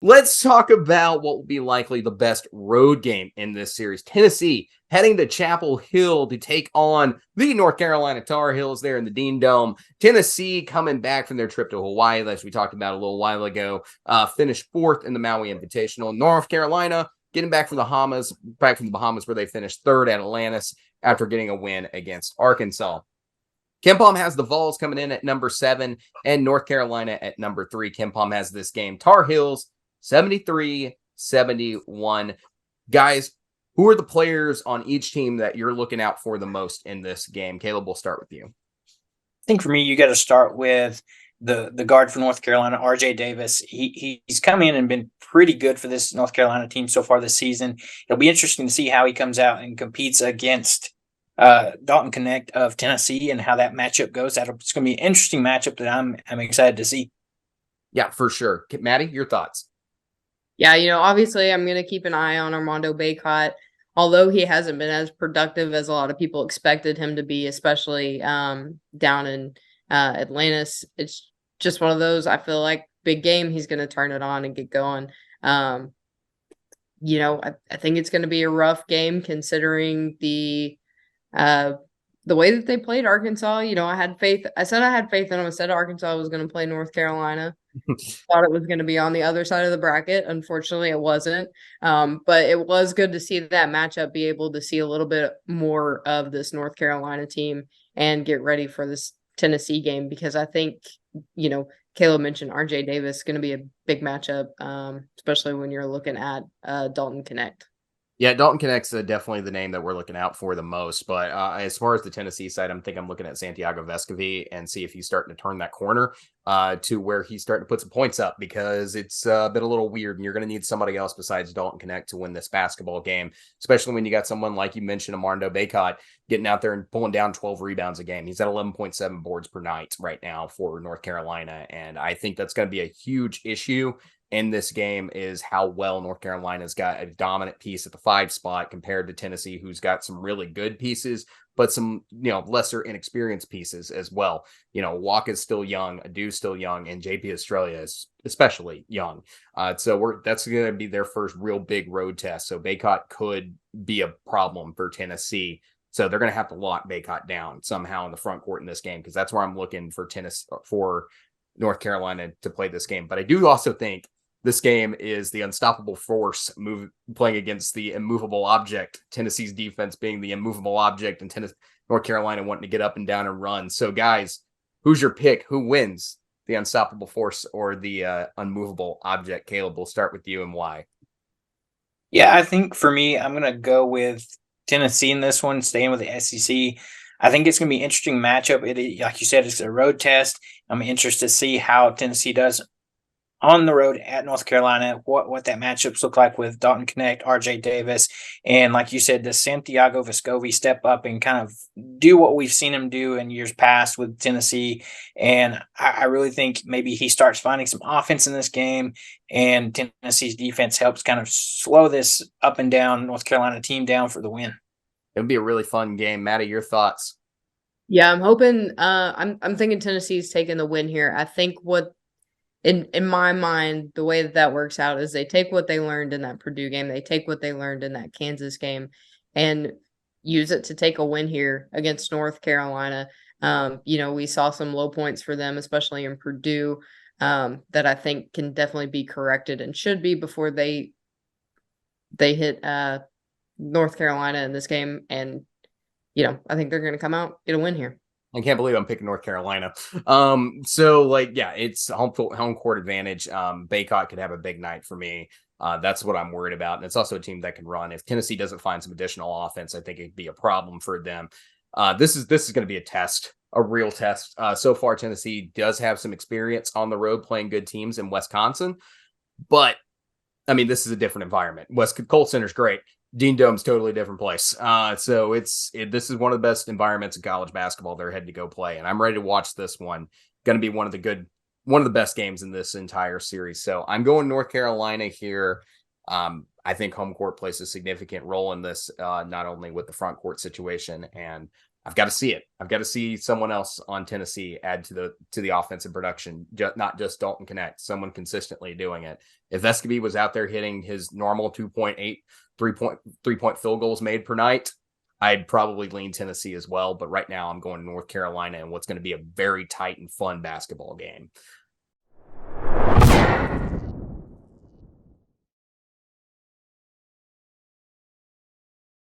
Let's talk about what will be likely the best road game in this series. Tennessee heading to Chapel Hill to take on the North Carolina Tar Heels there in the Dean Dome. Tennessee coming back from their trip to Hawaii, as we talked about a little while ago, finished fourth in the Maui Invitational. North Carolina getting back from the Bahamas where they finished third at Atlantis after getting a win against Arkansas. KenPom has the Vols coming in at number 7 and North Carolina at number 3. KenPom has this game. Tar Heels 73-71. Guys, who are the players on each team that you're looking out for the most in this game? Caleb, we'll start with you. I think for me, you got to start with the guard for North Carolina, RJ Davis. He's come in and been pretty good for this North Carolina team so far this season. It'll be interesting to see how he comes out and competes against Dalton Connect of Tennessee and how that matchup goes. It's going to be an interesting matchup that I'm excited to see. Yeah, for sure. Maddie, your thoughts? Yeah, obviously I'm going to keep an eye on Armando Bacot, although he hasn't been as productive as a lot of people expected him to be, especially down in Atlantis. It's just one of those, I feel like, big game. He's going to turn it on and get going. I think it's going to be a rough game considering the way that they played Arkansas. I had faith. I said I had faith in them. I said Arkansas was going to play North Carolina. Thought it was going to be on the other side of the bracket. Unfortunately, it wasn't. But it was good to see that matchup, be able to see a little bit more of this North Carolina team and get ready for this Tennessee game, because I think, Caleb mentioned RJ Davis is going to be a big matchup, especially when you're looking at Dalton Connect. Yeah, Dalton Connect's definitely the name that we're looking out for the most. But as far as the Tennessee side, I'm looking at Santiago Vescovi and see if he's starting to turn that corner to where he's starting to put some points up, because it's been a little weird, and you're going to need somebody else besides Dalton Connect to win this basketball game, especially when you got someone like you mentioned, Armando Bacot, getting out there and pulling down 12 rebounds a game. He's at 11.7 boards per night right now for North Carolina, and I think that's going to be a huge issue in this game, is how well North Carolina's got a dominant piece at the 5 spot compared to Tennessee, who's got some really good pieces, but some, lesser inexperienced pieces as well. Waka's still young, Adu's still young, and JP Estrella is especially young. So that's going to be their first real big road test. So Bacot could be a problem for Tennessee. So they're going to have to lock Bacot down somehow in the front court in this game, because that's where I'm looking for North Carolina to play this game. But I do also think this game is the unstoppable force playing against the immovable object. Tennessee's defense being the immovable object, and North Carolina wanting to get up and down and run. So, guys, who's your pick? Who wins, the unstoppable force or the unmovable object? Caleb, we'll start with you, and why? Yeah, I think for me, I'm going to go with Tennessee in this one, staying with the SEC. I think it's going to be an interesting matchup. Like you said, it's a road test. I'm interested to see how Tennessee does on the road at North Carolina, what that matchups look like with Dalton Connect, RJ Davis, and like you said, does Santiago Vescovi step up and kind of do what we've seen him do in years past with Tennessee? And I really think maybe he starts finding some offense in this game, and Tennessee's defense helps kind of slow this up and down North Carolina team down for the win. It'll be a really fun game. Maddie, your thoughts? Yeah, I'm hoping. I'm thinking Tennessee's taking the win here. I think what in my mind, the way that works out is they take what they learned in that Purdue game, they take what they learned in that Kansas game, and use it to take a win here against North Carolina. We saw some low points for them, especially in Purdue, that I think can definitely be corrected and should be before they hit North Carolina in this game. And I think they're going to come out, get a win here. I can't believe I'm picking North Carolina. It's home court advantage. Bacot could have a big night for me. That's what I'm worried about. And it's also a team that can run. If Tennessee doesn't find some additional offense, I think it'd be a problem for them. This is going to be a test, a real test. So far, Tennessee does have some experience on the road playing good teams in Wisconsin, but this is a different environment. Kohl Center's great. Dean Dome's totally different place. This is one of the best environments in college basketball they're heading to go play, and I'm ready to watch this one. Going to be one of the best games in this entire series. So I'm going North Carolina here. I think home court plays a significant role in this, not only with the front court situation and I've got to see it. I've got to see someone else on Tennessee add to the offensive production, not just Dalton Connect, someone consistently doing it. If Vescovi was out there hitting his normal 2.8 3-point field goals made per night, I'd probably lean Tennessee as well. But right now I'm going to North Carolina and what's going to be a very tight and fun basketball game.